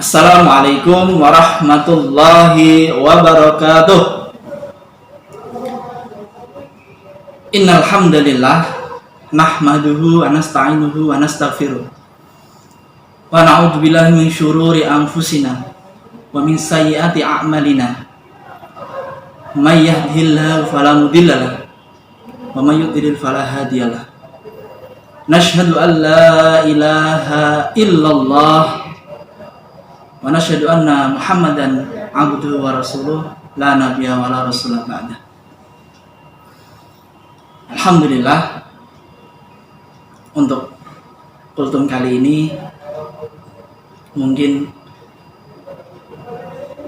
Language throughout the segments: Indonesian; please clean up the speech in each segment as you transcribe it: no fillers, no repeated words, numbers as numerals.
Assalamualaikum warahmatullahi wabarakatuh. Innal hamdalillah nahmaduhu wa nasta'inuhu wa nastaghfiruh. Wa na'udzu billahi min syururi anfusina wa min sayyiati a'malina. May yahdihillahu fala mudilla lahu wa may yudlil fala hadiyalah. Nashhadu an la ilaha illallah wa nashhadu anna Muhammadan abduhu wa rasuluh la nabiyya wa la rasula ba'da. Alhamdulillah, untuk kultum kali ini mungkin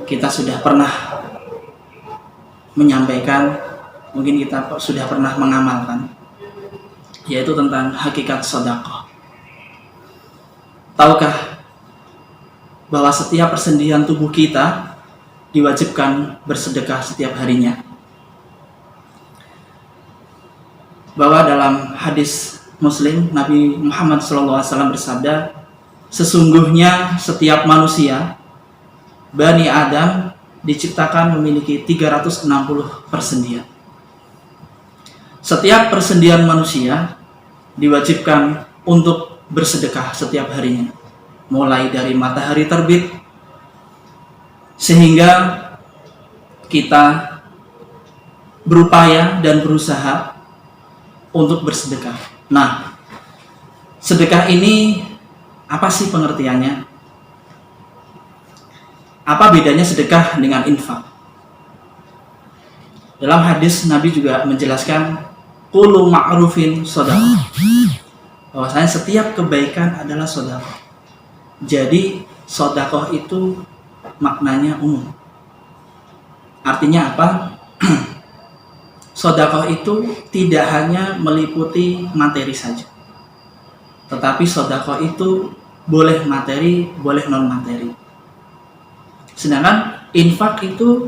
kita sudah pernah menyampaikan, mungkin kita sudah pernah mengamalkan, yaitu tentang hakikat sedekah. Tahukah bahwa setiap persendian tubuh kita diwajibkan bersedekah setiap harinya? Bahwa dalam hadis Muslim, Nabi Muhammad SAW bersabda, sesungguhnya setiap manusia, Bani Adam, diciptakan memiliki 360 persendian. Setiap persendian manusia diwajibkan untuk bersedekah setiap harinya, mulai dari matahari terbit sehingga kita berupaya dan berusaha untuk bersedekah. Nah, sedekah ini apa sih pengertiannya? Apa bedanya sedekah dengan infak? Dalam hadis Nabi juga menjelaskan kullu ma'rufin shadaqah, bahwasanya setiap kebaikan adalah sedekah. Jadi sedekah itu maknanya umum. Artinya apa? Sedekah itu tidak hanya meliputi materi saja, tetapi sedekah itu boleh materi, boleh non materi. Sedangkan infak itu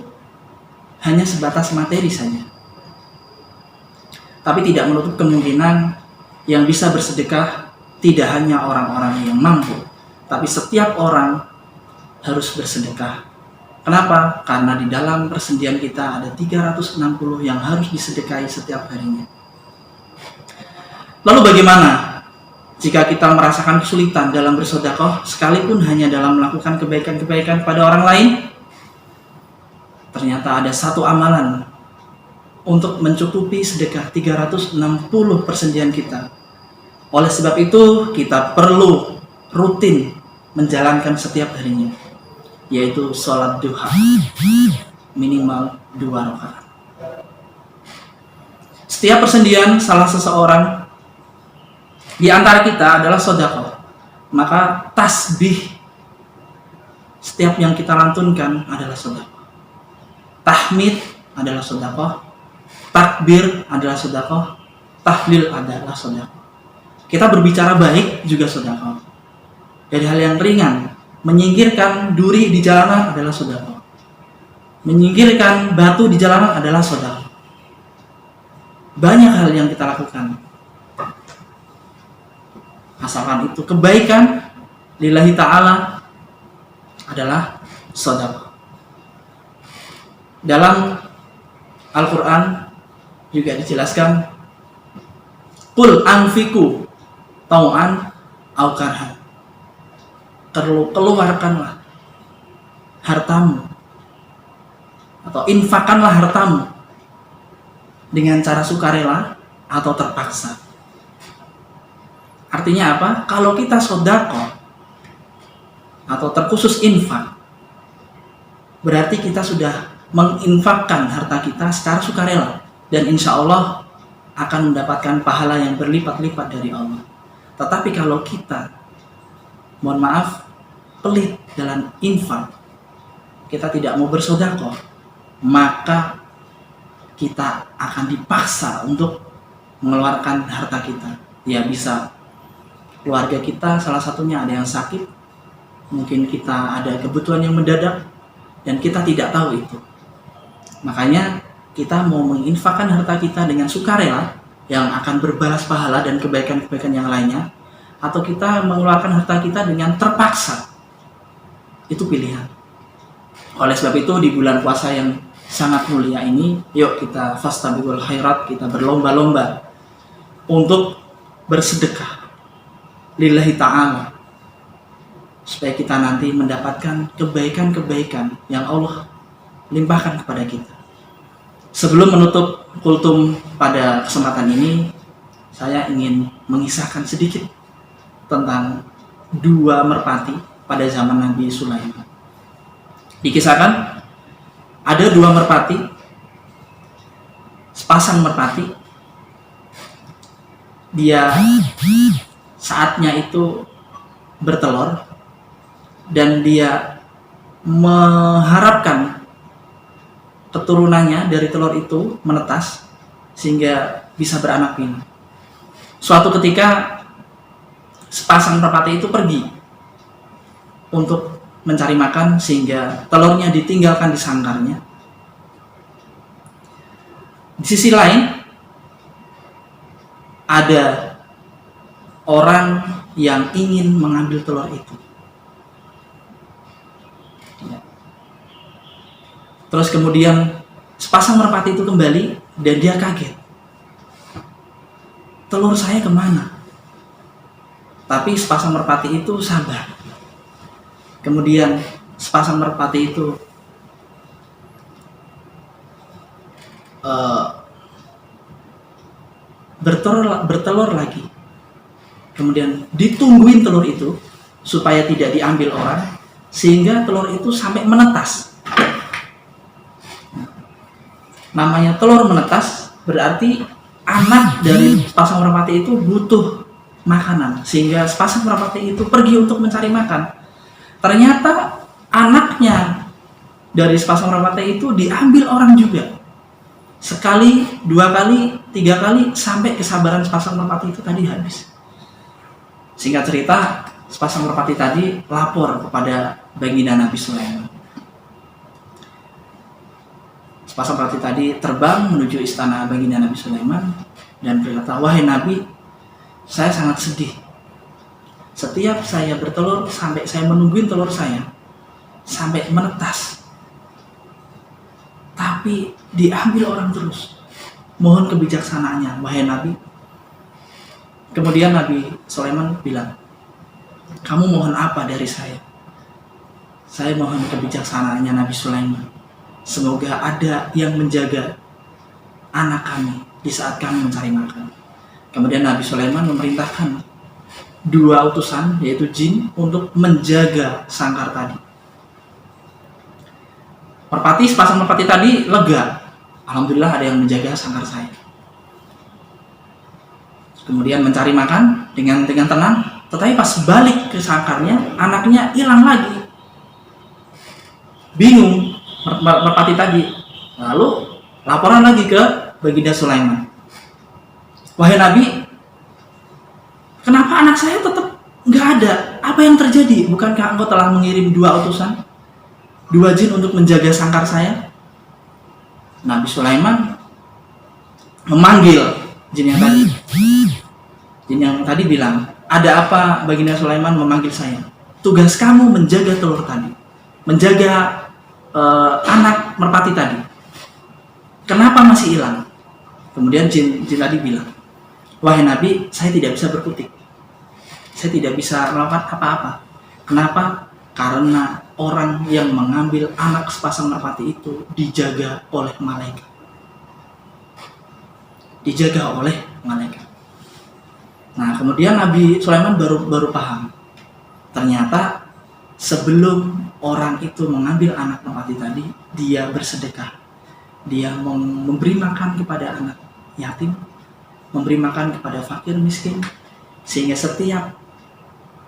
hanya sebatas materi saja. Tapi tidak menutup kemungkinan yang bisa bersedekah tidak hanya orang-orang yang mampu, tapi setiap orang harus bersedekah. Kenapa? Karena di dalam persendian kita ada 360 yang harus disedekahi setiap harinya. Lalu bagaimana jika kita merasakan kesulitan dalam bersedekah, sekalipun hanya dalam melakukan kebaikan-kebaikan pada orang lain? Ternyata ada satu amalan untuk mencukupi sedekah 360 persendian kita. Oleh sebab itu, kita perlu rutin menjalankan setiap harinya, yaitu sholat duha minimal 2 rakaat. Setiap persendian salah seseorang di antara kita adalah sedekah, maka tasbih setiap yang kita lantunkan adalah sedekah. Tahmid adalah sedekah, takbir adalah sedekah, tahlil adalah sedekah. Kita berbicara baik juga sedekah. Dari hal yang ringan, menyingkirkan duri di jalanan adalah sedekah. Menyingkirkan batu di jalanan adalah sedekah. Banyak hal yang kita lakukan, asalkan itu kebaikan lillahi ta'ala, adalah sedekah. Dalam Al-Quran juga dijelaskan, qul anfiku tau'an au karhan, keluarkanlah hartamu atau infakkanlah hartamu dengan cara sukarela atau terpaksa. Artinya apa? Kalau kita sedekah atau terkhusus infak, berarti kita sudah menginfakkan harta kita secara sukarela, dan insya Allah akan mendapatkan pahala yang berlipat-lipat dari Allah. Tetapi kalau kita, mohon maaf, pelit dalam infak, kita tidak mau bersedekah, maka kita akan dipaksa untuk mengeluarkan harta kita. Ya, bisa keluarga kita salah satunya ada yang sakit, mungkin kita ada kebutuhan yang mendadak dan kita tidak tahu itu. Makanya kita mau menginfakkan harta kita dengan sukarela yang akan berbalas pahala dan kebaikan-kebaikan yang lainnya, atau kita mengeluarkan harta kita dengan terpaksa. itu pilihan. Oleh sebab itu di bulan puasa yang sangat mulia ini, yuk kita fastabiqul khairat, kita berlomba-lomba untuk bersedekah lillahi ta'ala, supaya kita nanti mendapatkan kebaikan-kebaikan yang Allah limpahkan kepada kita. Sebelum menutup kultum pada kesempatan ini, saya ingin mengisahkan sedikit tentang dua merpati pada zaman Nabi Sulaiman. Dikisahkan ada dua merpati, sepasang merpati. Dia saatnya itu bertelur dan dia mengharapkan keturunannya dari telur itu menetas sehingga bisa beranak pinak. Suatu ketika sepasang merpati itu pergi untuk mencari makan sehingga telurnya ditinggalkan di sangkarnya. Di sisi lain ada orang yang ingin mengambil telur itu. Terus kemudian sepasang merpati itu kembali dan dia kaget. Telur saya kemana? Tapi sepasang merpati itu sabar. Kemudian sepasang merpati itu bertelur lagi. Kemudian ditungguin telur itu supaya tidak diambil orang, sehingga telur itu sampai menetas. Namanya telur menetas berarti anak dari sepasang merpati itu butuh makanan, sehingga sepasang merpati itu pergi untuk mencari makan. Ternyata anaknya dari sepasang merpati itu diambil orang juga. Sekali, dua kali, tiga kali, sampai kesabaran sepasang merpati itu tadi habis. Singkat cerita, sepasang merpati tadi lapor kepada baginda Nabi Sulaiman. Sepasang merpati tadi terbang menuju istana baginda Nabi Sulaiman dan berkata, "Wahai Nabi, saya sangat sedih. Setiap saya bertelur, sampai saya menungguin telur saya sampai menetas, tapi diambil orang terus. Mohon kebijaksanaannya, wahai Nabi." Kemudian Nabi Sulaiman bilang, "Kamu mohon apa dari saya?" "Saya mohon kebijaksanaannya Nabi Sulaiman. Semoga ada yang menjaga anak kami di saat kami mencari makan." Kemudian Nabi Sulaiman memerintahkan dua utusan, yaitu jin, untuk menjaga sangkar tadi. Sepasang merpati tadi lega. Alhamdulillah ada yang menjaga sangkar saya. Kemudian mencari makan dengan tenang, tetapi pas balik ke sangkarnya, anaknya hilang lagi. Bingung merpati tadi. Lalu laporan lagi ke baginda Sulaiman. "Wahai Nabi, kenapa anak saya tetap nggak ada? Apa yang terjadi? Bukankah engkau telah mengirim dua utusan, dua jin untuk menjaga sangkar saya?" Nabi Sulaiman memanggil jin yang tadi. Jin yang tadi bilang, "Ada apa baginda Sulaiman memanggil saya?" "Tugas kamu menjaga telur tadi, menjaga anak merpati tadi. Kenapa masih hilang?" Kemudian jin tadi bilang, "Wahai Nabi, saya tidak bisa berkutik. Saya tidak bisa melakukan apa-apa. Kenapa? Karena orang yang mengambil anak sepasang merpati itu dijaga oleh malaikat. Dijaga oleh malaikat." Nah, kemudian Nabi Sulaiman baru paham. Ternyata sebelum orang itu mengambil anak merpati tadi, dia bersedekah. Dia memberi makan kepada anak yatim, memberi makan kepada fakir miskin, sehingga setiap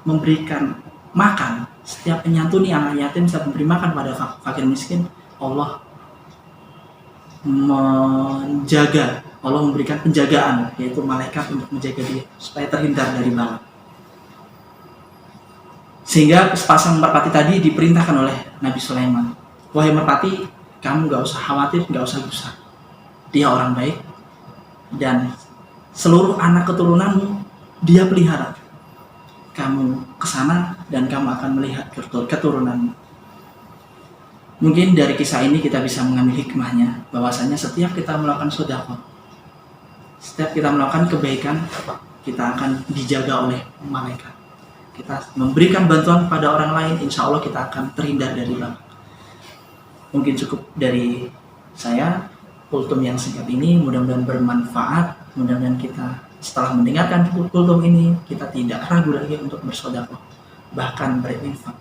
memberikan makan, setiap menyantuni anak yatim, setiap memberi makan pada fakir miskin, Allah menjaga, Allah memberikan penjagaan, yaitu malaikat untuk menjaga dia supaya terhindar dari bala. Sehingga sepasang merpati tadi diperintahkan oleh Nabi Sulaiman, "Wahai merpati, kamu gak usah khawatir, gak usah gusar. Dia orang baik dan seluruh anak keturunanmu dia pelihara. Kamu kesana dan kamu akan melihat keturunanmu. Mungkin dari kisah ini kita bisa mengambil hikmahnya bahwasanya setiap kita melakukan sedekah, setiap kita melakukan kebaikan, kita akan dijaga oleh malaikat. Kita memberikan bantuan pada orang lain, insya Allah kita akan terhindar dari balak. Mungkin cukup dari saya, kultum yang singkat ini, mudah-mudahan bermanfaat. Mudah-mudahan kita setelah mendengarkan kultum ini, kita tidak ragu lagi untuk bersedekah, bahkan berinfak,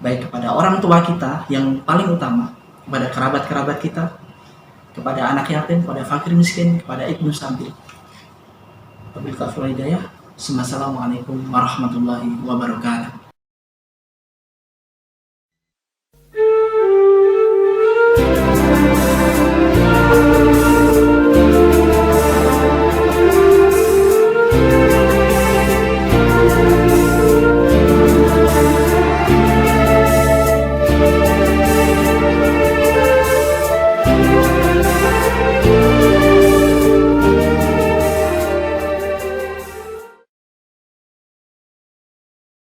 baik kepada orang tua kita yang paling utama, kepada kerabat-kerabat kita, kepada anak yatim, kepada fakir miskin, kepada ibnu sabil. Wabillahi taufiq wal hidayah. Assalamualaikum warahmatullahi wabarakatuh.